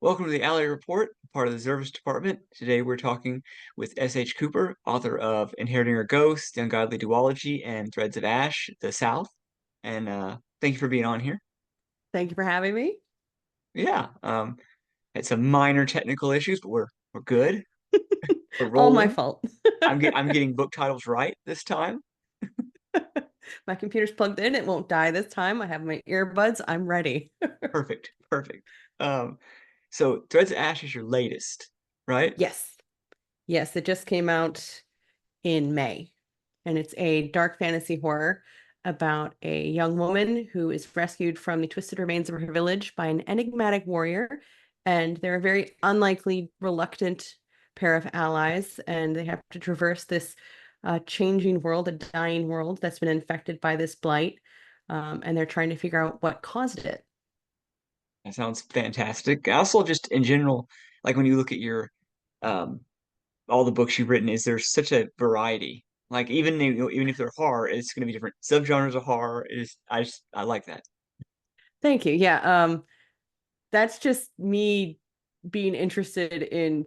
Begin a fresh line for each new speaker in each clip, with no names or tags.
Welcome to the Alley Report, part of the Service Department. Today we're talking with S.H. Cooper, author of Inheriting Our Ghost, The Ungodly Duology, and Threads of Ash, The South. And thank you for being on here.
Thank you for having me.
Yeah, had some minor technical issues, but we're good. We're
All my
rolling.
fault.
I'm getting book titles right this time.
My computer's plugged in. It won't die this time. I have my earbuds. I'm ready.
Perfect, perfect. Um, so Threads of Ash is your latest, right?
Yes. Yes, it just came out in May, and it's a dark fantasy horror about a young woman who is rescued from the twisted remains of her village by an enigmatic warrior, and they're a very unlikely, reluctant pair of allies, and they have to traverse this changing world, a dying world that's been infected by this blight, and they're trying to figure out what caused it.
That sounds fantastic. Also, just in general, like when you look at your um all the books you've written, is there such a variety? Like even if they're horror, it's going to be different subgenres of horror. I like that.
Thank you. Yeah, that's just me being interested in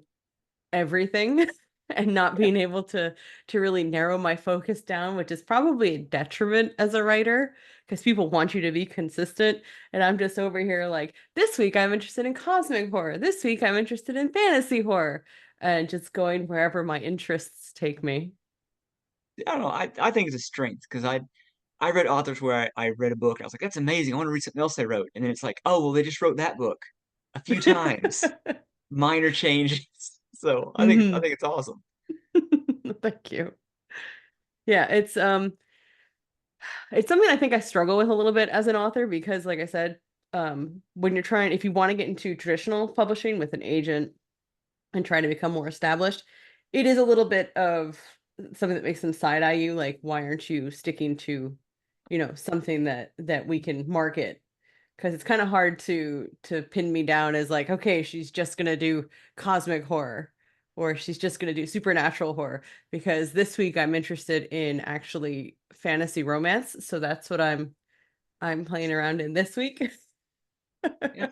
everything and not
Yeah.
being able to really narrow my focus down, which is probably a detriment as a writer because people want you to be consistent. And I'm just over here like, this week I'm interested in cosmic horror. This week I'm interested in fantasy horror and just going wherever my interests take me.
I don't know. I think it's a strength because I read authors where I read a book and I was like, that's amazing. I want to read something else they wrote, and then it's like, oh well, they just wrote that book a few times, minor changes. So I
Hmm.
think it's awesome.
Thank you. Yeah, it's something I think I struggle with a little bit as an author because, like I said, when you're trying, if you want to get into traditional publishing with an agent and try to become more established, it is a little bit of something that makes them side eye you. Like, why aren't you sticking to, something that we can market? Because it's kind of hard to pin me down as like, okay, she's just gonna do cosmic horror or she's just gonna do supernatural horror. Because this week I'm interested in actually fantasy romance, so that's what I'm playing around in this week.
Yeah,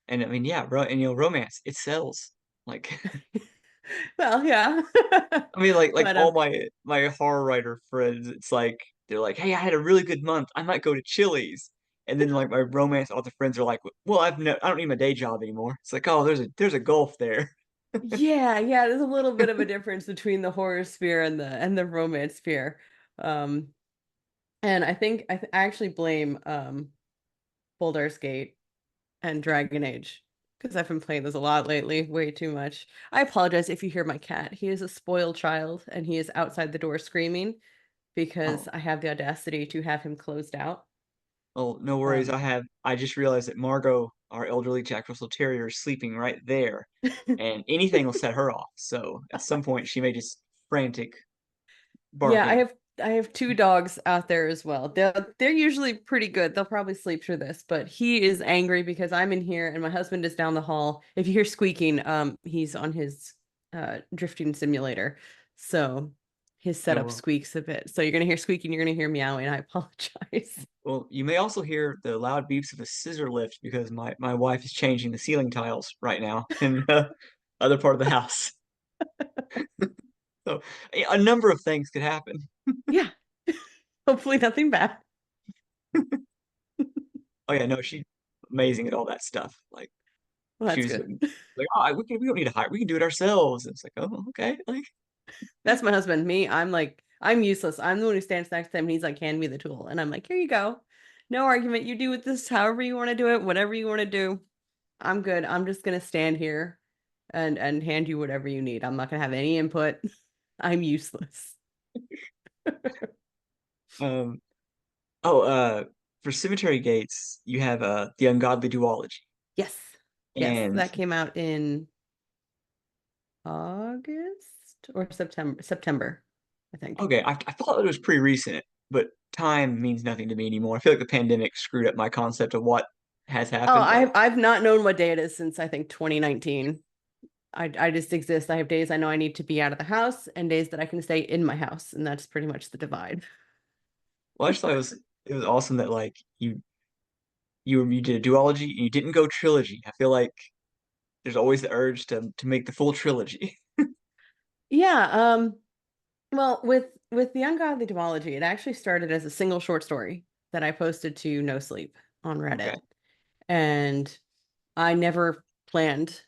and I mean, yeah, and romance it sells. Like,
Well, yeah.
I mean, like
But
all my horror writer friends, it's like they're like, "Hey, I had a really good month. I might go to Chili's." And then like my romance author friends are like, "Well, I don't need my day job anymore." It's like, "Oh, there's a gulf there."
yeah, there's a little bit of a difference between the horror sphere and the romance sphere. Um, and I actually blame Baldur's Gate and Dragon Age because I've been playing those a lot lately, way too much. I apologize if you hear my cat. He is a spoiled child and he is outside the door screaming because
Oh,
I have the audacity to have him closed out.
well, no worries.
Um,
I just realized that Margot, our elderly Jack Russell Terrier, is sleeping right there, and anything will set her off. So at some point, she may just frantic
yeah, I
barking.
have I have two dogs out there as well. They're usually pretty good. They'll probably sleep through this, but he is angry because I'm in here and my husband is down the hall. If you hear squeaking, he's on his drifting simulator. So his
Oh
setup
well.
squeaks a bit. So you're gonna hear squeaking, you're gonna hear meowing. I apologize.
Well, you may also hear the loud beeps of a scissor lift because my wife is changing the ceiling tiles right now in the other part of the house. So a number of things could happen.
Yeah, hopefully nothing bad.
Oh yeah, no, she's amazing at all that stuff. Like
Well,
she
that's
was
good.
like, oh, we don't need to hire, we can do it ourselves. And it's like, oh, okay. Like,
That's my husband. Me, I'm like, I'm useless. I'm the one who stands next to him and he's like, hand me the tool. And I'm like, here you go. No argument. You do with this however you want to do it, whatever you want to do. I'm good. I'm just gonna stand here and hand you whatever you need. I'm not gonna have any input. I'm useless.
um, oh, for Cemetery Gates, you have the Ungodly Duology.
Yes. Yes.
And
That came out in August or September. September, I think.
okay, I thought it was pretty recent, but time means nothing to me anymore. I feel like the pandemic screwed up my concept of what has
Oh,
happened. Like,
I've not known what day it is since I think 2019. I just exist. I have days I know I need to be out of the house and days that I can stay in my house, and that's pretty much the divide.
well, I just thought it was awesome that like you did a duology and you didn't go trilogy. I feel like there's always the urge to make the full trilogy.
Yeah, well, with the Ungodly Duology, it actually started as a single short story that I posted to NoSleep on Reddit,
Okay.
and I never planned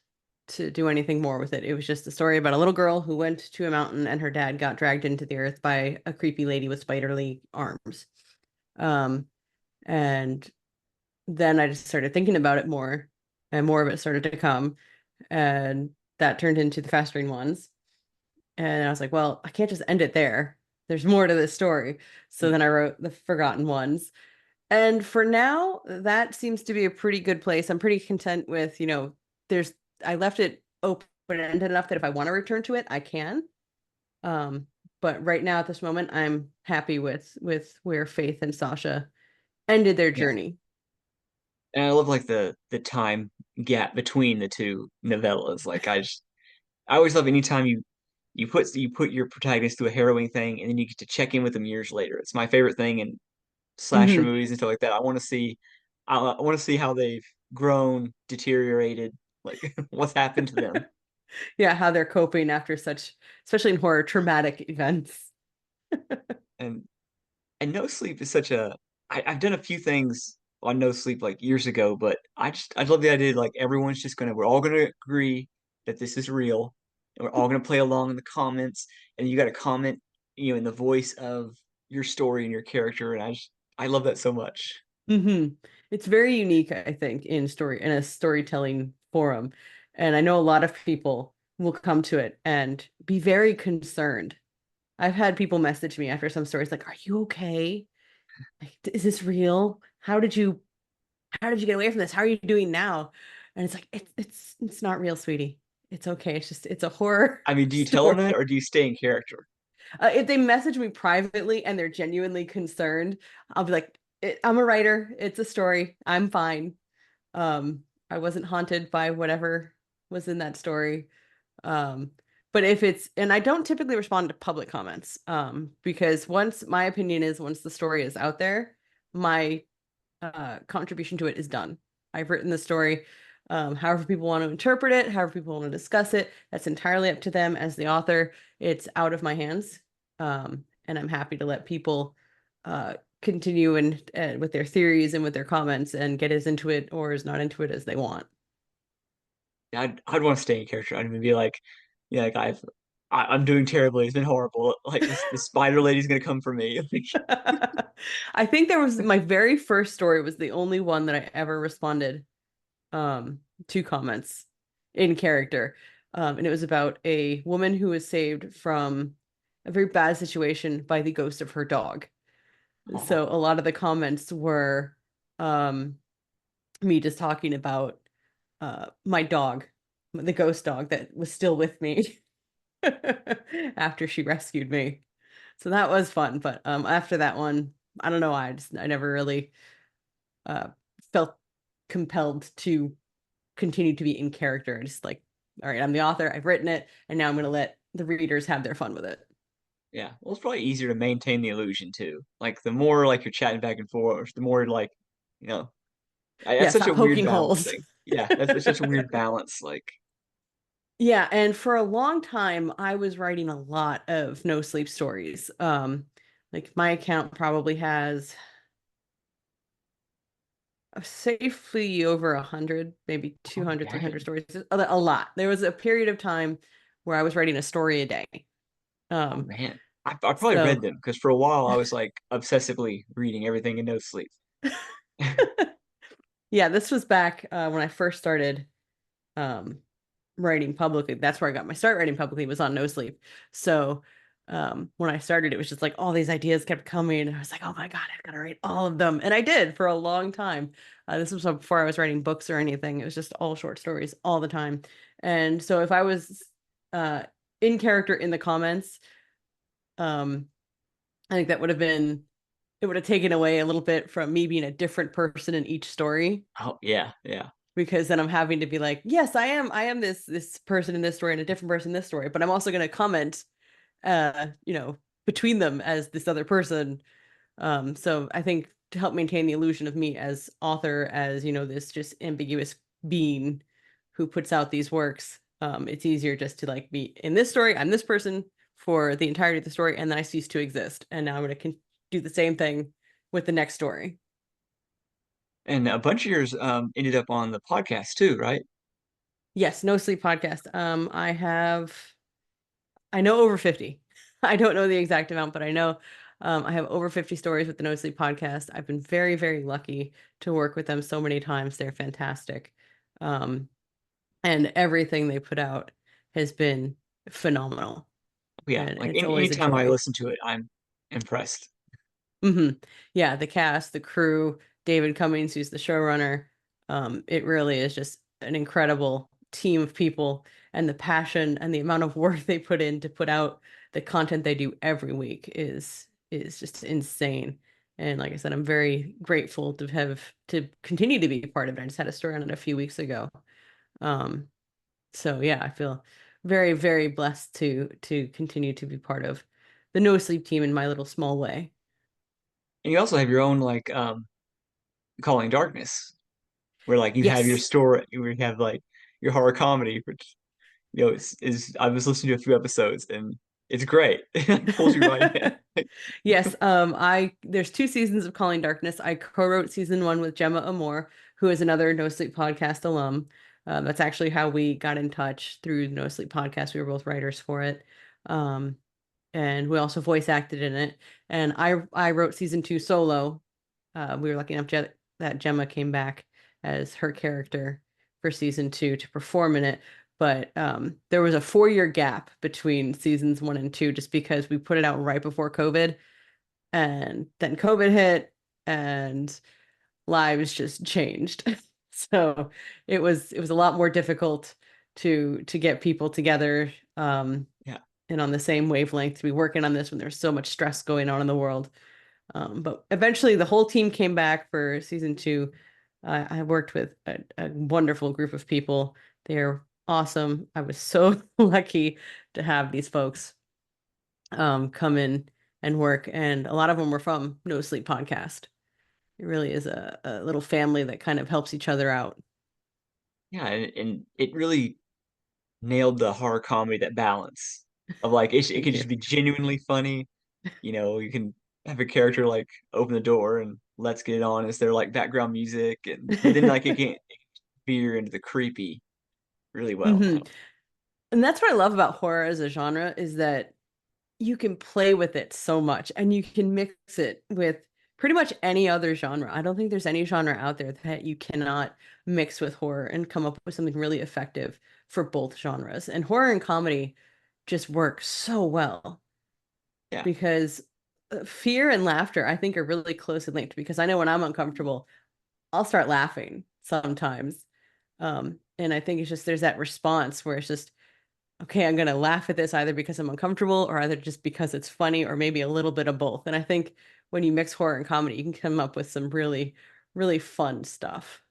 to do anything more with it. It was just a story about a little girl who went to a mountain and her dad got dragged into the earth by a creepy lady with spiderly arms. Um, and then I just started thinking about it more, and more of it started to come, and that turned into the Festering Ones. And I was like, well, I can't just end it there. There's more to this story. So then I wrote the Forgotten Ones. And for now, that seems to be a pretty good place. I'm pretty content with, there's I left it open-ended enough that if I want to return to it, I can. Um, but right now at this moment, I'm happy with where Faith and Sasha ended their
Yeah.
journey.
And I love like the time gap between the two novellas. Like I always love anytime you put your protagonist through a harrowing thing and then you get to check in with them years later. It's my favorite thing in slasher
Hmm.
movies and stuff like that. I want to see how they've grown, deteriorated, like what's happened to them.
Yeah, how they're coping after such, especially in horror, traumatic events.
And No Sleep is such a I've done a few things on No Sleep like years ago, but I love the idea like we're all gonna agree that this is real, and we're all gonna play along in the comments, and you got to comment, in the voice of your story and your character, and I love that so much.
Hmm. It's very unique, I think, in a storytelling forum. And I know a lot of people will come to it and be very concerned. I've had people message me after some stories like, "Are you okay? Like, is this real? How did you get away from this? How are you doing now?" And it's like, it's not real, sweetie. It's okay. It's a horror
I mean, do you tell them that
story.
or do you stay in character?
If they message me privately and they're genuinely concerned, I'll be like, I'm a writer. It's a story. I'm fine. I wasn't haunted by whatever was in that story. Um, but if it's, and I don't typically respond to public comments, because my opinion is once the story is out there, my contribution to it is done. I've written the story. However people want to interpret it, however people want to discuss it, that's entirely up to them as the author. It's out of my hands. And I'm happy to let people uh, continue with their theories and with their comments and get as into it or as not into it as they want.
I'd want to stay in character. I'd even be like, yeah, like I'm doing terribly. It's been horrible. Like the spider lady's gonna come for me. Like,
I think there was my very first story was the only one that I ever responded to comments in character. And it was about a woman who was saved from a very bad situation by the ghost of her dog.
oh,
So a lot of the comments were um, me just talking about my dog, the ghost dog that was still with me after she rescued me. So that was fun. But after that one, I don't know why I never really uh, felt compelled to continue to be in character. I just like, all right, I'm the author, I've written it, and now I'm going to let the readers have their fun with it.
yeah. Well, it's probably easier to maintain the illusion too. Like the more like you're chatting back and forth, the more like, you know,
Yeah,
that's such a
stop
weird
poking
balance
holes.
thing. Yeah, that's such a weird balance. Like,
Yeah, and for a long time, I was writing a lot of no sleep stories. Like my account probably has safely over 100, maybe
oh
200, 300
dang,
stories. A lot. There was a period of time where I was writing a story a day.
oh
Um,
man, I probably read
so
them because for a while I was like obsessively reading everything in No Sleep.
yeah, this was back when I first started um, writing publicly. That's where I got my start writing publicly was on NoSleep. So when I started, it was just like all these ideas kept coming. And I was like, oh my God, I've got to write all of them. And I did for a long time. This was before I was writing books or anything. It was just all short stories all the time. And so if I was uh, in character in the comments, um, I think it would have taken away a little bit from me being a different person in each story
Oh yeah, yeah,
because then I'm having to be like, yes, I am this person in this story and a different person in this story, but I'm also going to comment, between them as this other person. So I think to help maintain the illusion of me as author, as this just ambiguous being, who puts out these works, it's easier just to like be in this story, I'm this person for the entirety of the story, and then I cease to exist. And now I'm going to do the same thing with the next story.
And a bunch of yours ended up on the podcast too, right?
Yes, No Sleep podcast. I know over 50. I don't know the exact amount, but I know I have over 50 stories with the No Sleep podcast. I've been very, very lucky to work with them so many times. They're fantastic. Um, and everything they put out has been phenomenal.
Yeah,
And
like
it's always a
anytime I
joy.
listen to it, I'm impressed.
Yeah, the cast, the crew, David Cummings, who's the showrunner. It really is just an incredible team of people, and the passion and the amount of work they put in to put out the content they do every week is just insane. And like I said, I'm very grateful to have to continue to be part of it. I just had a story on it a few weeks ago. Um, so yeah, I feel very, very blessed to continue to be part of the No Sleep team in my little small way.
And you also have your own like Calling Darkness, where like you have your
Yes.
story, where you have like your horror comedy, which is I was listening to a few episodes and it's great. It like pulls you right in.
Yes, I there's two seasons of Calling Darkness. I co-wrote season one with Gemma Amore, who is another No Sleep podcast alum. That's actually how we got in touch through the No Sleep podcast. We were both writers for it. Um, and we also voice acted in it. And I wrote season two solo. We were lucky enough that Gemma came back as her character for season two to perform in it. But there was a 4 year gap between seasons one and two just because we put it out right before COVID, and then COVID hit, and lives just changed. So it was a lot more difficult to get people together
Yeah.
and on the same wavelength to be working on this when there's so much stress going on in the world. But eventually, the whole team came back for season two. I worked with a wonderful group of people. They're awesome. I was so lucky to have these folks come in and work, and a lot of them were from No Sleep Podcast. It really is a little family that kind of helps each other out.
Yeah, and it really nailed the horror comedy, that balance of like it
Thank
can
you.
just be genuinely funny. You can have a character like open the door and let's get it on. Is there like background music and but then like it can veer into the creepy really well.
hmm And that's what I love about horror as a genre is that you can play with it so much and you can mix it with pretty much any other genre. I don't think there's any genre out there that you cannot mix with horror and come up with something really effective for both genres. And horror and comedy just work so well
Yeah.
because fear and laughter, I think, are really closely linked because I know when I'm uncomfortable, I'll start laughing sometimes. And I think it's just there's that response where it's just, okay, I'm gonna laugh at this either because I'm uncomfortable or either just because it's funny or maybe a little bit of both. And I think when you mix horror and comedy, you can come up with some really, really fun stuff.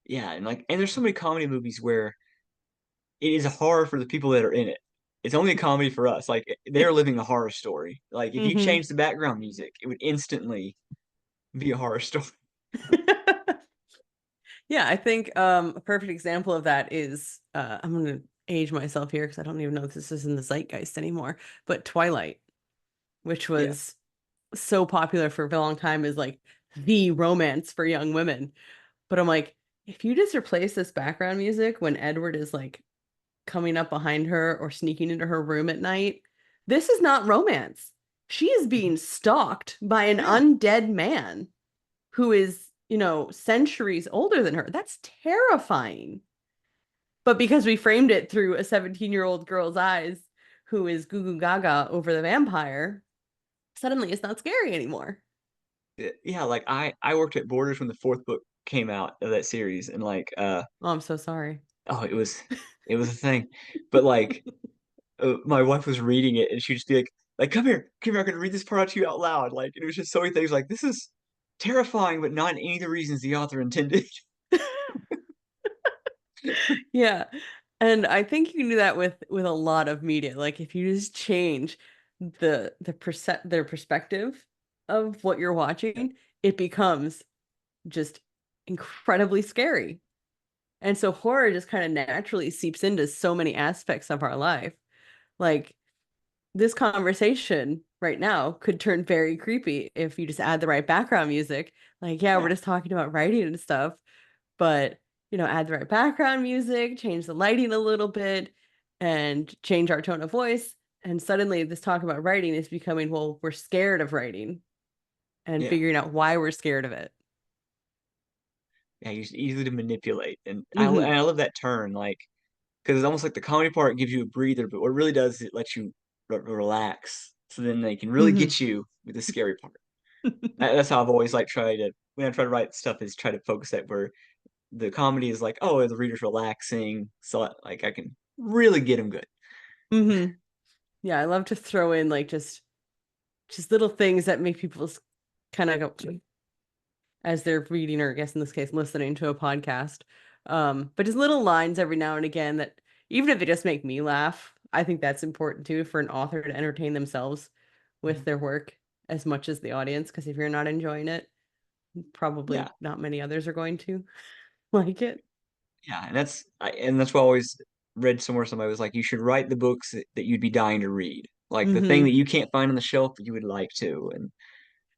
Yeah, and there's so many comedy movies where it is a horror for the people that are in it. It's only a comedy for us. Like they're living a horror story. Like if you
hmm
change the background music, it would instantly be a horror story.
Yeah, I think a perfect example of that is I'm gonna age myself here because I don't even know if this is in the zeitgeist anymore, but Twilight, which
Yeah.
was so popular for a long time, is like the romance for young women. But I'm like, if you just replace this background music when Edward is like coming up behind her or sneaking into her room at night, this is not romance. She is being stalked by an
Yeah.
undead man who is, centuries older than her. That's terrifying. But because we framed it through a 17-year-old girl's eyes who is goo goo gaga over the vampire, suddenly it's not scary anymore.
Yeah, like I worked at Borders when the fourth book came out of that series and like
Oh, I'm so sorry.
oh it was a thing. But like my wife was reading it and she'd just be like come here, I'm gonna read this part out to you out loud. Like it was just so many things like this is terrifying, but not any of the reasons the author intended.
Yeah. And I think you can do that with a lot of media. Like if you just change their perspective of what you're
Yeah.
watching, it becomes just incredibly scary. And so horror just kind of naturally seeps into so many aspects of our life. Like this conversation right now could turn very creepy if you just add the right background music. Like, yeah, we're
Yeah,
just talking about writing and stuff, but add the right background music, change the lighting a little bit, and change our tone of voice. And suddenly, this talk about writing is becoming, well, we're scared of writing and
yeah,
figuring out why we're scared of it.
yeah. He's easy to manipulate, and
Hmm.
I love that turn, like because it's almost like the comedy part gives you a breather, but what it really does is it lets you relax, so then they can really
Hmm.
get you with the scary part. That's how I've always like tried to when I try to write stuff is try to focus that where the comedy is like, oh, the reader's relaxing, so like I can really get them good.
Hmm. Yeah, I love to throw in like just little things that make people kind of go as they're reading, or I guess in this case, listening to a podcast. But just little lines every now and again that even if they just make me laugh, I think that's important too for an author to entertain themselves with
Mhm.
their work as much as the audience. Because if you're not enjoying it,
Yeah,
probably not many others are going to like it.
yeah, and that's why I always read somewhere somebody was like, you should write the books that you'd be dying to read, like the thing that
Hmm.
you can't find on the shelf but you would like to, and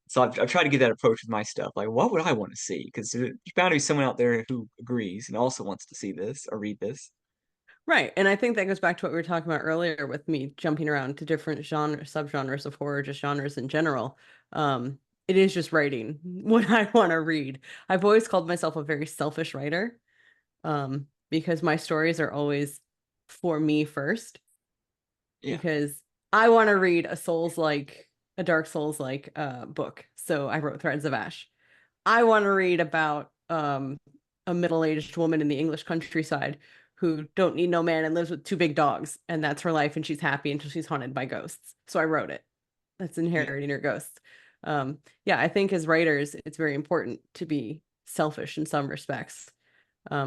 so I've tried to get that approach with my stuff. Like, what would I want to see? Because there's bound to be someone out there who agrees and also wants to see this or read this.
Right. And I think that goes back to what we were talking about earlier with me jumping around to different subgenres of horror, just genres in general. It is just writing what I want to read. I've always called myself a very selfish writer, because my stories are always for me first,
Yeah,
because I want to read a Dark Souls like book. So I wrote Threads of Ash. I want to read about a middle-aged woman in the English countryside who don't need no man and lives with two big dogs, and that's her life, and she's happy until she's haunted by ghosts. So I wrote it. That's
yeah,
inheriting her ghosts. Yeah, I think as writers, it's very important to be selfish in some respects,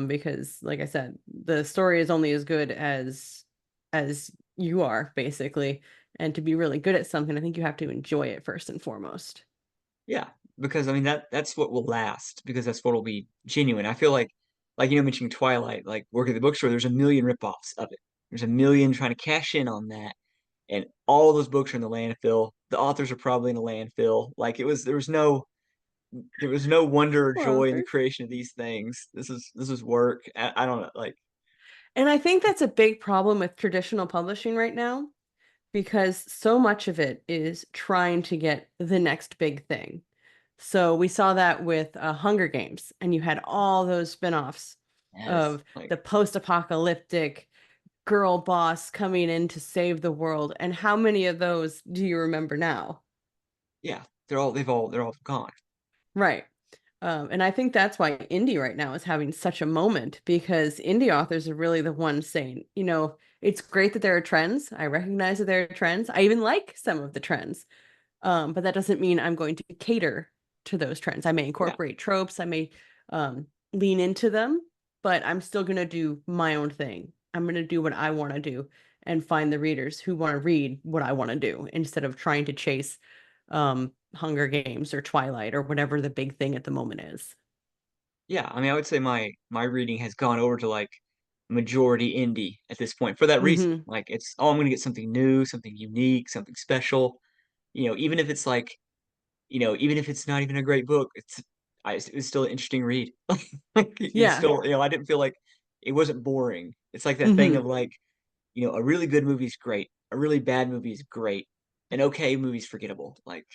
because, like I said, the story is only as good as you are, basically. And to be really good at something, I think you have to enjoy it first and foremost.
yeah. Because I mean that's what will last. Because that's what will be genuine. I feel like mentioning Twilight, like working at the bookstore, there's a million ripoffs of it. There's a million trying to cash in on that, and all those books are in the landfill. The authors are probably in the landfill. Like there was no wonder or
Poor
joy in the
authors.
creation of these things. This is work. I don't know. Like
And I think that's a big problem with traditional publishing right now, because so much of it is trying to get the next big thing. So we saw that with Hunger Games, and you had all those spin-offs
yes,
of
like
the post-apocalyptic girl boss coming in to save the world. And how many of those do you remember now?
yeah, they're all gone.
Right. And I think that's why indie right now is having such a moment, because indie authors are really the ones saying, it's great that there are trends. I recognize that there are trends. I even like some of the trends. But that doesn't mean I'm going to cater to those trends. I may
Yeah,
incorporate tropes, I may lean into them, but I'm still going to do my own thing. I'm going to do what I want to do and find the readers who want to read what I want to do instead of trying to chase Hunger Games or Twilight or whatever the big thing at the moment is.
yeah. I mean, I would say my reading has gone over to like majority indie at this point for that reason.
Hmm.
Like it's oh, I'm gonna get something new, something unique, something special. Even if it's like even if it's not even a great book, it was still an interesting read. Like it's
Yeah.
still, I didn't feel like it wasn't boring. It's like that thing of
Hmm.
like, a really good movie is great, a really bad movie is great, an okay movie's forgettable. Like,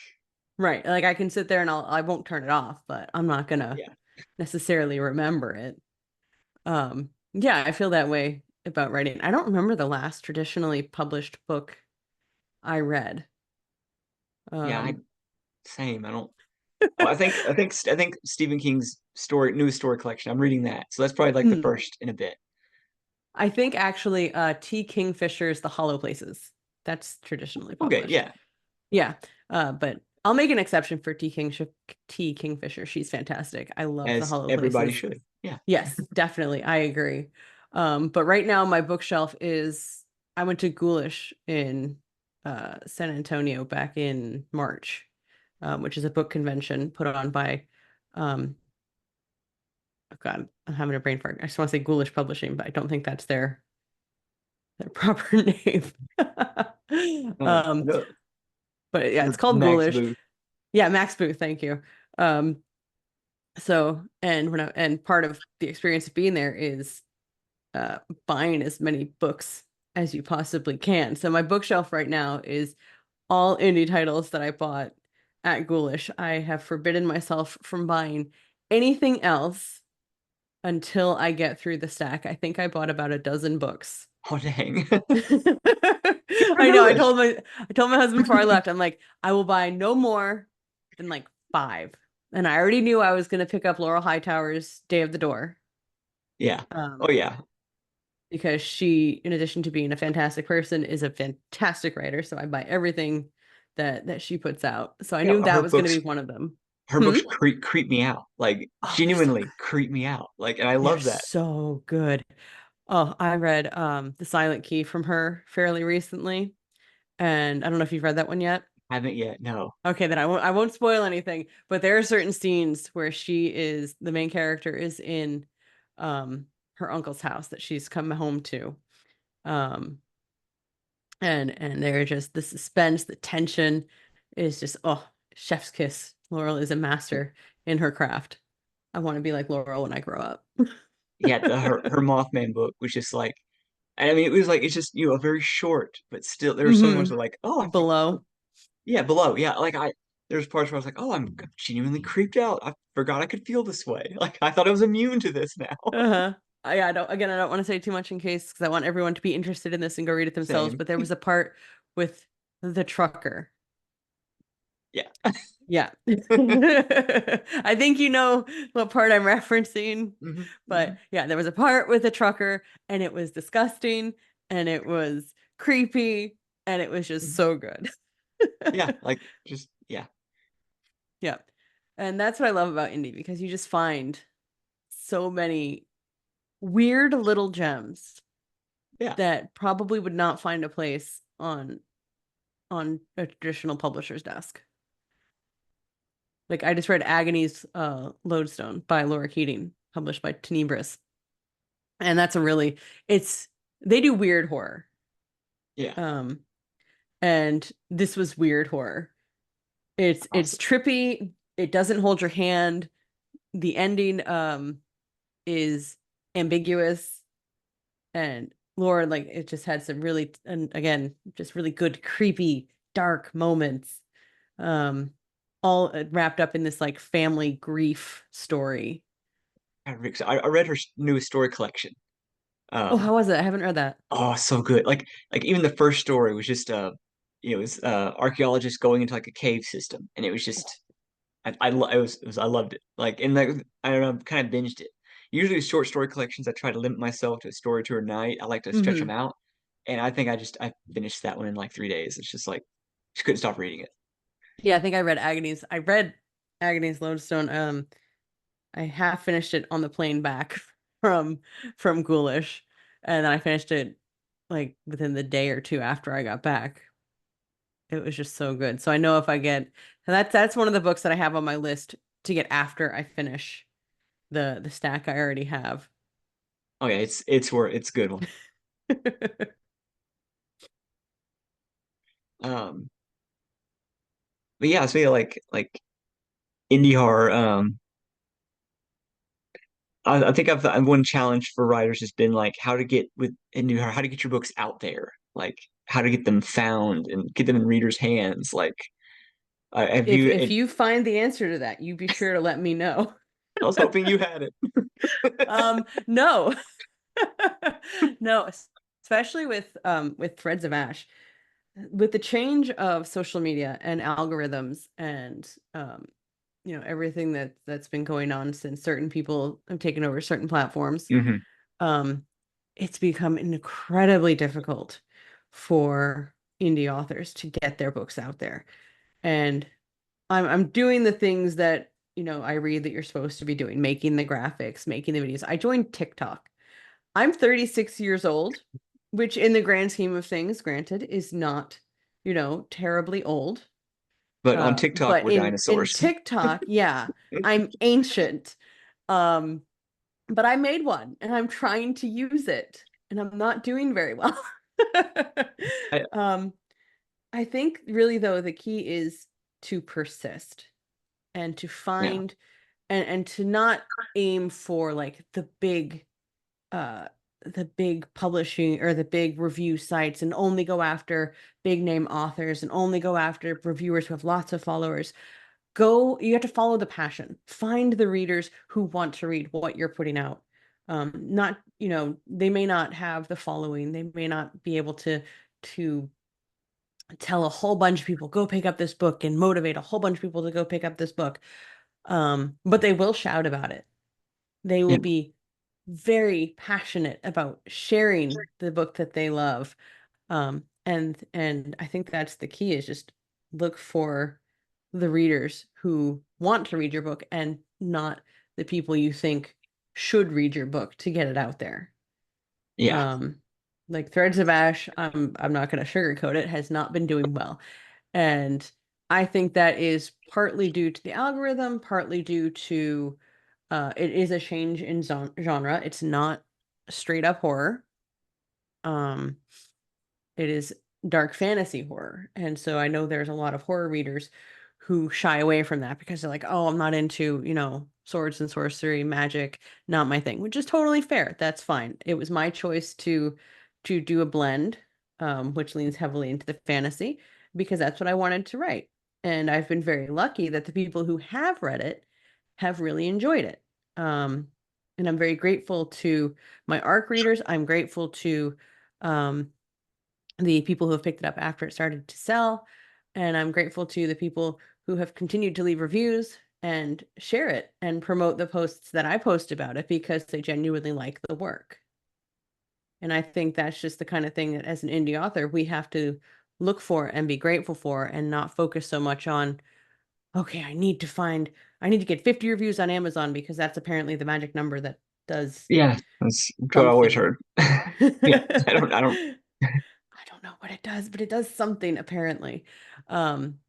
Right. Like I can sit there and I won't turn it off, but I'm not gonna
yeah,
necessarily remember it. Yeah, I feel that way about writing. I don't remember the last traditionally published book I read.
yeah, I
Um,
same. I don't. Oh, I think Stephen King's newest story collection. I'm reading that, so that's probably like the
hmm.
first in a bit.
I think actually T. Kingfisher's The Hollow Places. That's traditionally
Okay,
published.
yeah,
Yeah. But I'll make an exception for T. Kingfisher. She's fantastic. I love The
as
Hollow
everybody
Places.
should. Yeah.
Yes, definitely. I agree. But right now my bookshelf is I went to Ghoulish in San Antonio back in March, which is a book convention put on by um, oh God, I'm having a brain fart. I just want to say Ghoulish Publishing, but I don't think that's their proper name. Um,
No,
but yeah, it's called
Max
Ghoulish.
Booth.
Yeah, Max Booth, thank you. Um, so and part of the experience of being there is uh buying as many books as you possibly can. So my bookshelf right now is all indie titles that I bought at Ghoulish. I have forbidden myself from buying anything else until I get through the stack. I think I bought about a dozen books.
Oh dang.
I know. I told my husband before I left, I'm like, I will buy no more than like five. And I already knew I was going to pick up Laurel Hightower's Day of the Door.
Yeah. Oh
Um,
yeah.
because she, in addition to being a fantastic person, is a fantastic writer. So I buy everything that she puts out. So I
Yeah.
knew that was going to be one of them.
Her
Hmm?
books creep me out. Like
Oh,
genuinely creep me out. Like, and I
they're
love that.
so good. Oh, I read The Silent Key from her fairly recently, and I don't know if you've read that one yet.
Haven't yet. No.
Okay, then I won't spoil anything, but there are certain scenes where the main character is in um her uncle's house that she's come home to. Um and they're just the suspense, the tension is just chef's kiss. Laurel is a master in her craft. I want to be like Laurel when I grow up.
Yeah. Her Mothman book was just like, and I mean, it was like it's just a very short, but still there were some ones
Hmm.
that like, oh,
Below.
yeah, below, yeah. Like there's parts where I was like, oh, I'm genuinely creeped out. I forgot I could feel this way. Like I thought I was immune to this now.
Uh-huh. I don't want to say too much in case because I want everyone to be interested in this and go read it themselves.
Same.
But there was a part with the trucker.
Yeah.
Yeah. I think you know what part I'm referencing.
Hmm.
But
Hmm.
yeah, there was a part with a trucker and it was disgusting and it was creepy and it was just
Hmm.
so good.
Yeah, like just yeah,
Yeah. And that's what I love about indie because you just find so many weird little gems
yeah,
that probably would not find a place on a traditional publisher's desk. Like I just read Agony's Lodestone by Laura Keating, published by Tenebris. And that's a really it's they do weird horror.
yeah.
Um and this was weird horror. It's
Awesome.
trippy, it doesn't hold your hand. The ending is ambiguous and Laura like it just had some really and again just really good creepy dark moments um all wrapped up in this like family grief story.
I read her newest story collection.
Oh, how
Um,
was it? I haven't read that.
oh, so good. Like even the first story was just it was archaeologists going into like a cave system, and it was just it was I loved it. Like and like I don't know, kind of binged it. Usually with short story collections, I try to limit myself to a story to a night. I like to stretch them
Hmm.
out, and I think I finished that one in like 3 days. It's just like just couldn't stop reading it.
Yeah, I think I read Agony's Lodestone. I half finished it on the plane back from from Ghoulish, and then I finished it like within the day or two after I got back. It was just so good. So I know if I get and that's one of the books that I have on my list to get after I finish the stack I already have.
Oh yeah, it's a good one. Um, but yeah, so yeah, like indie horror. I think I've one challenge for writers has been like how to get with indie horror, how to get your books out there, like how to get them found and get them in readers' hands. Like, have
If
you?
if you find the answer to that, you be sure to let me know.
I was hoping you had it.
No. No, especially with Threads of Ash. With the change of social media and algorithms and everything that's been going on since certain people have taken over certain platforms,
Hmm.
um it's become incredibly difficult for indie authors to get their books out there. And I'm doing the things that I read that you're supposed to be doing, making the graphics, making the videos. I joined TikTok. I'm 36 years old, which in the grand scheme of things, granted, is not, terribly old.
But on TikTok,
But
we're
in
dinosaurs.
TikTok, yeah, I'm ancient. Um, but I made one and I'm trying to use it and I'm not doing very well.
I,
um, I think really though the key is to persist and to
yeah,
find and to not aim for like uh the big publishing or the big review sites and only go after big name authors and only go after reviewers who have lots of followers. You have to follow the passion. Find the readers who want to read what you're putting out. Not, they may not have the following. They may not be able to tell a whole bunch of people, go pick up this book and motivate a whole bunch of people to go pick up this book. But they will shout about it. They
yeah,
will be very passionate about sharing the book that they love. And I think that's the key is just look for the readers who want to read your book and not the people you think should read your book to get it out there.
yeah,
Um, like Threads of Ash, I'm not going to sugarcoat it, has not been doing well. And I think that is partly due to the algorithm, partly due to it is a change in genre. It's not straight up horror. Um, it is dark fantasy horror. And so I know there's a lot of horror readers who shy away from that because they're like, oh, I'm not into, swords and sorcery, magic, not my thing, which is totally fair. That's fine. It was my choice to do a blend, which leans heavily into the fantasy because that's what I wanted to write. And I've been very lucky that the people who have read it have really enjoyed it. Um, and I'm very grateful to my ARC readers. I'm grateful to um, the people who have picked it up after it started to sell. And I'm grateful to the people who have continued to leave reviews and share it and promote the posts that I post about it because they genuinely like the work. And I think that's just the kind of thing that as an indie author, we have to look for and be grateful for and not focus so much on, okay, I need to get 50 reviews on Amazon because that's apparently the magic number that does
yeah. That's what I always
something.
heard. Yeah, I don't.
I don't know what it does, but it does something apparently. Um,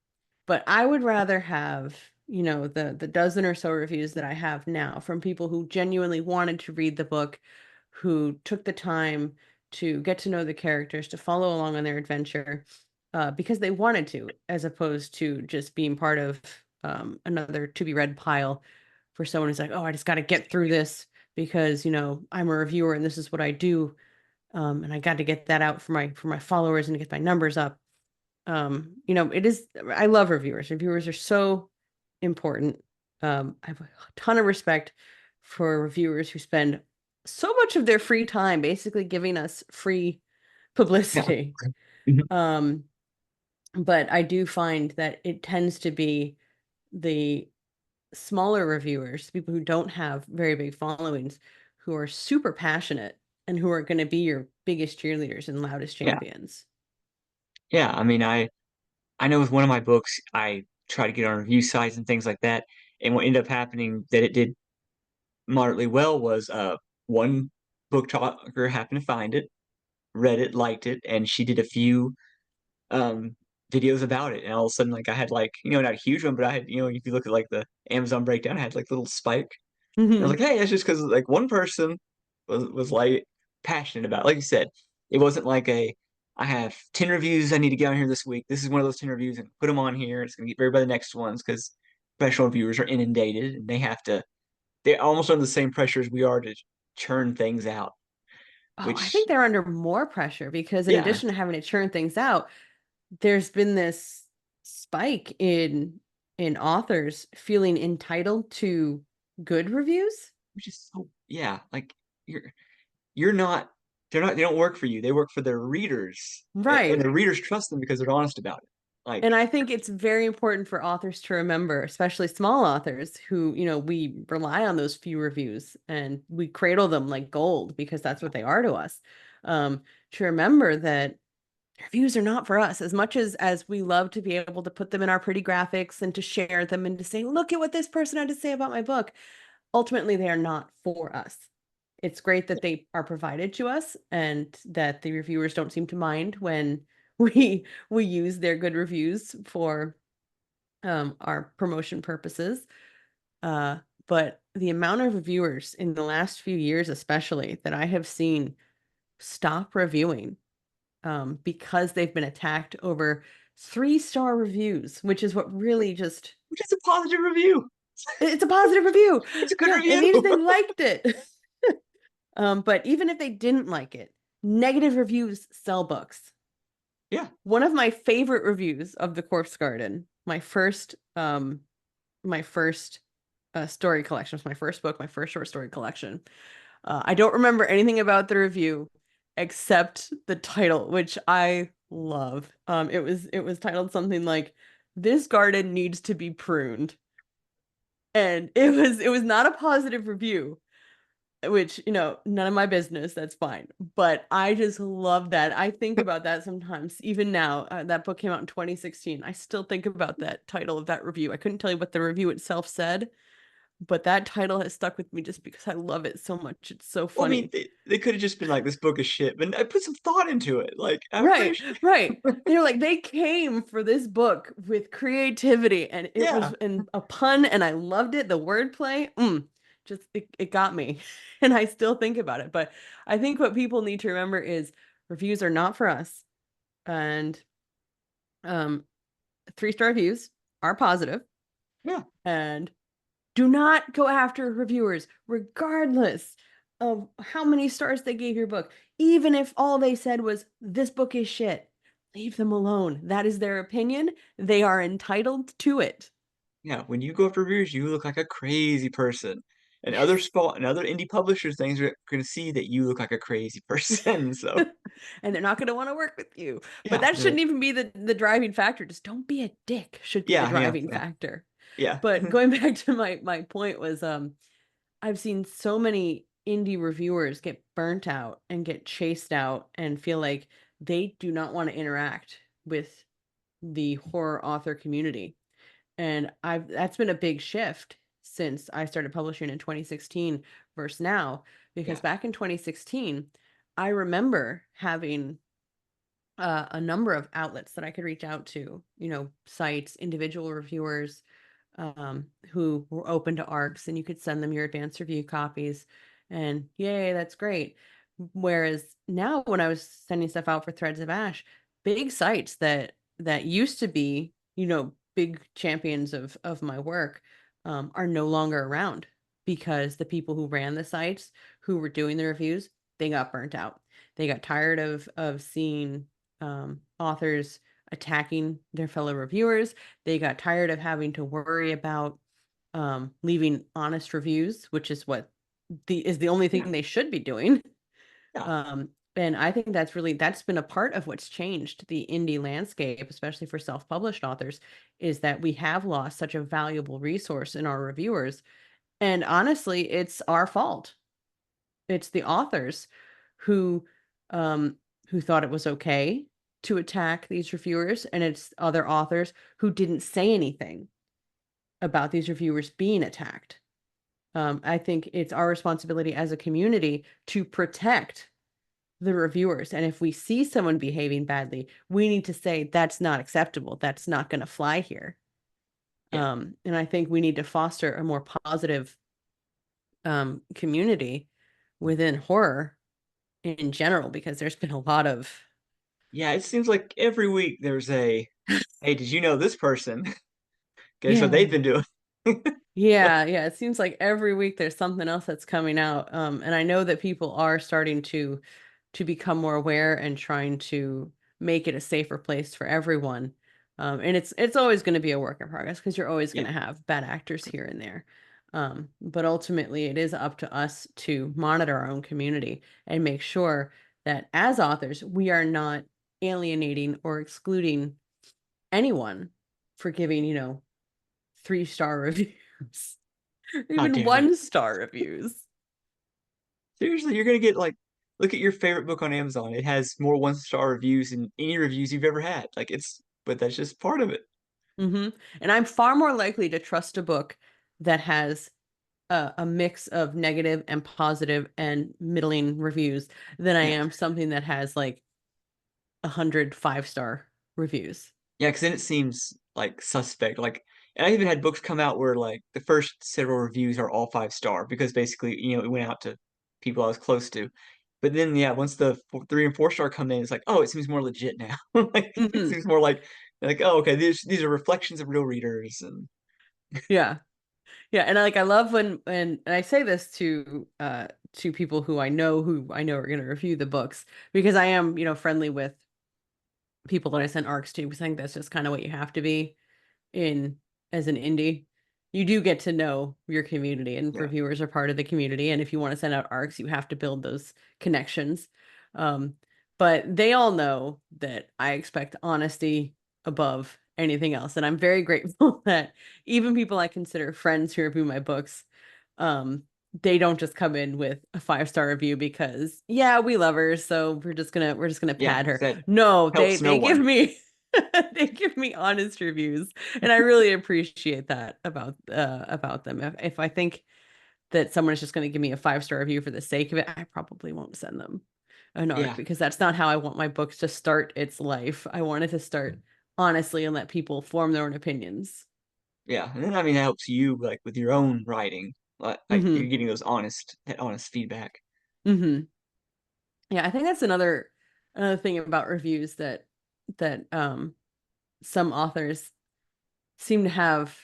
but I would rather have, the dozen or so reviews that I have now from people who genuinely wanted to read the book, who took the time to get to know the characters, to follow along on their adventure, because they wanted to, as opposed to just being part of another to be read pile for someone who's like, oh, I just got to get through this because, I'm a reviewer and this is what I do, and I got to get that out for my followers and to get my numbers up. It is. I love reviewers. Reviewers are so important. I have a ton of respect for reviewers who spend so much of their free time basically giving us free
Yeah.
publicity.
Mhm.
Um, but I do find that it tends to be the smaller reviewers, people who don't have very big followings, who are super passionate and who are going to be your biggest cheerleaders and loudest
Yeah.
champions.
Yeah. I mean, I know with one of my books, I try to get on review sites and things like that. And what ended up happening that it did moderately well was one book talker happened to find it, read it, liked it, and she did a few um videos about it. And all of a sudden, like I had like, not a huge one, but I had, if you look at like the Amazon breakdown, I had like little spike. And I was like,
Hmm.
hey, that's just because like one person was like passionate about it. Like you said, it wasn't like I have 10 reviews I need to get on here this week. This is one of those 10 reviews and put them on here. It's gonna get buried by the next ones because professional reviewers are inundated and they almost under the same pressure as we are to churn things out,
Oh, I
which
think they're under more pressure because in
yeah,
addition to having to churn things out, there's been this spike in authors feeling entitled to good reviews.
which is so yeah, like you're you're not they don't work for you. They work for their readers. And
Right.
the readers trust them because they're honest about it.
And
Like,
I think it's very important for authors to remember, especially small authors who, we rely on those few reviews and we cradle them like gold because that's what they are to us. To remember that reviews are not for us as much as we love to be able to put them in our pretty graphics and to share them and to say, look at what this person had to say about my book. Ultimately, they are not for us. It's great that they are provided to us and that the reviewers don't seem to mind when we use their good reviews for our promotion purposes. Uh, but the amount of reviewers in the last few years, especially that I have seen stop reviewing because they've been attacked over 3-star reviews, which is what really just
which is a positive review.
it's a positive review.
It's a good
Yeah, it
review.
means they liked it. But even if they didn't like it, negative reviews sell books.
Yeah,
One of my favorite reviews of The Corpse Garden, my first story collection, was my first book, my first short story collection. I don't remember anything about the review except the title, which I love. It was titled something like "This garden needs to be pruned," and it was not a positive review, which, none of my business. That's fine, but I just love that. I think about that sometimes, even now. That book came out in 2016. I still think about that title of that review. I couldn't tell you what the review itself said, but that title has stuck with me just because I love it so much. It's so
well, I mean,
funny.
they could have just been like, "This book is shit," but I put some thought into it. Like, I'm pretty
Right,
sure.
right. They're like, they came for this book with creativity, and it was
Yeah,
in a pun, and I loved it. The wordplay, just it got me. And I still think about it. But I think what people need to remember is reviews are not for us. And um 3-star reviews are positive,
yeah,
and do not go after reviewers, regardless of how many stars they gave your book. Even if all they said was, "This book is shit," leave them alone. That is their opinion. They are entitled to it.
yeah. When you go after reviews, you look like a crazy person, and
Yes.
other indie publishers things are gonna see that you look like a crazy person. So
And they're not going to want to work with you. But
yeah,
that shouldn't even be the driving factor. Just don't be a dick should be the
yeah,
driving
yeah,
factor.
yeah,
But going back to my point was, I've seen so many indie reviewers get burnt out and get chased out and feel like they do not want to interact with the horror author community. And I've that's been a big shift since I started publishing in 2016 versus now, because
yeah,
back in 2016, I remember having a number of outlets that I could reach out to, sites, individual reviewers, who were open to ARCs, and you could send them your advanced review copies, and yay, that's great. Whereas now, when I was sending stuff out for Threads of Ash, big sites that used to be, big champions of my work, are no longer around, because the people who ran the sites, who were doing the reviews, they got burnt out. They got tired of seeing authors attacking their fellow reviewers. They got tired of having to worry about leaving honest reviews, which is what the only
yeah,
thing they should be doing.
yeah,
And I think that's been a part of what's changed the indie landscape, especially for self-published authors, is that we have lost such a valuable resource in our reviewers. And honestly, it's our fault. It's the authors who um who thought it was okay to attack these reviewers, and it's other authors who didn't say anything about these reviewers being attacked. I think it's our responsibility as a community to protect the reviewers. And if we see someone behaving badly, we need to say that's not acceptable. That's not going to fly here.
yeah.
And I think we need to foster a more positive community within horror in general, because there's been a lot of
Yeah, it seems like every week there's a, "Hey, did you know this person? Guess what they've
yeah.
been doing?" So,
Yeah, it seems like every week there's something else that's coming out. And I know that people are starting to become more aware and trying to make it a safer place for everyone. And it's always going to be a work in progress, because you're always going
yeah,
to have bad actors here and there. But ultimately, it is up to us to monitor our own community and make sure that as authors, we are not alienating or excluding anyone for giving, 3-star reviews,
how
even
dare you.
1-star reviews.
Seriously, you're gonna get like, look at your favorite book on Amazon. It has more one-star reviews than any reviews you've ever had. Like but that's just part of it.
And I'm far more likely to trust a book that has a mix of negative and positive and middling reviews than I
Yeah.
am something that has like 100 5-star reviews.
Yeah, because then it seems like suspect. Like And I even had books come out where like the first several reviews are all 5 star because basically, it went out to people I was close to. But then, yeah, once the 3 and 4 star come in, it's like, oh, it seems more legit now. Like it
Hmm.
seems more like, oh, okay, these are reflections of real readers, and
Yeah. Yeah, and I love when and I say this to people who I know are going to review the books because I am, friendly with people that I send arcs to because I think that's just kind of what you have to be in as an indie. You do get to know your community, and
yeah,
reviewers are part of the community. And if you want to send out arcs, you have to build those connections. Um, but they all know that I expect honesty above anything else. And I'm very grateful that even people I consider friends who review my books, um, they don't just come in with a 5 star review because yeah, we love her, so we're just gonna
yeah,
pad
'cause
her.
that
No, they
helps no
they give
one.
me they give me honest reviews, and I really appreciate that about them. If I think that someone is just going to give me a 5 star review for the sake of it, I probably won't send them an arc
Yeah,
because that's not how I want my books to start its life. I want it to start honestly and let people form their own opinions.
yeah, and then I mean that helps you like with your own writing, like you're
Hmm.
getting that honest feedback.
Hmm. Yeah, I think that's another thing about reviews that some authors seem to have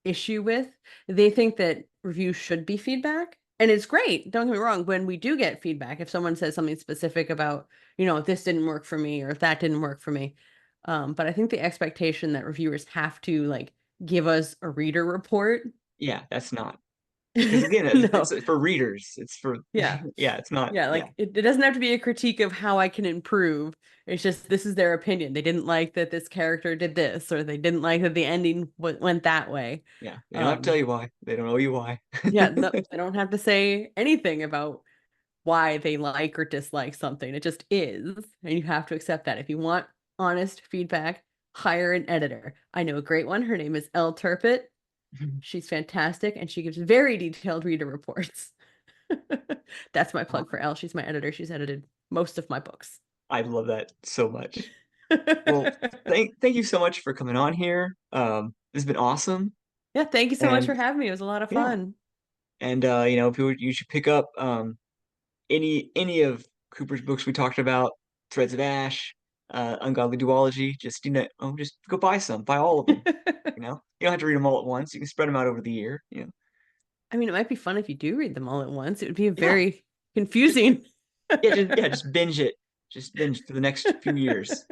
issue with. They think that reviews should be feedback. And it's great. Don't get me wrong. When we do get feedback, if someone says something specific about, this didn't work for me or if that didn't work for me. But I think the expectation that reviewers have to like give us a reader report.
Yeah, that's not because again, it's
No.
for readers. It's for
Yeah.
yeah, it's not.
Yeah,
Yeah,
like it doesn't have to be a critique of how I can improve. It's just this is their opinion. They didn't like that this character did this, or they didn't like that the ending went that way.
yeah. They don't have to tell
Um,
you why. They don't owe you why.
yeah, no, they don't have to say anything about why they like or dislike something. It just is, and you have to accept that. If you want honest feedback, hire an editor. I know a great one. Her name is Elle Turpit. She's fantastic, and she gives very detailed reader reports. That's my
Oh,
plug for Elle. She's my editor. She's edited most of my books.
I love that so much. Well, thank you so much for coming on here. This has been awesome,
Yeah, thank you so much for
and
having me. It was a lot of
yeah,
fun.
and people, you should pick up any of Cooper's books we talked about, Threads of Ash, Ungodly Duology. Just go buy some, buy all of them. You don't have to read them all at once. You can spread them out over the year.
I mean, it might be fun if you do read them all at once. It would be
Yeah,
very
just
confusing.
just binge it. Just binge for the next few years.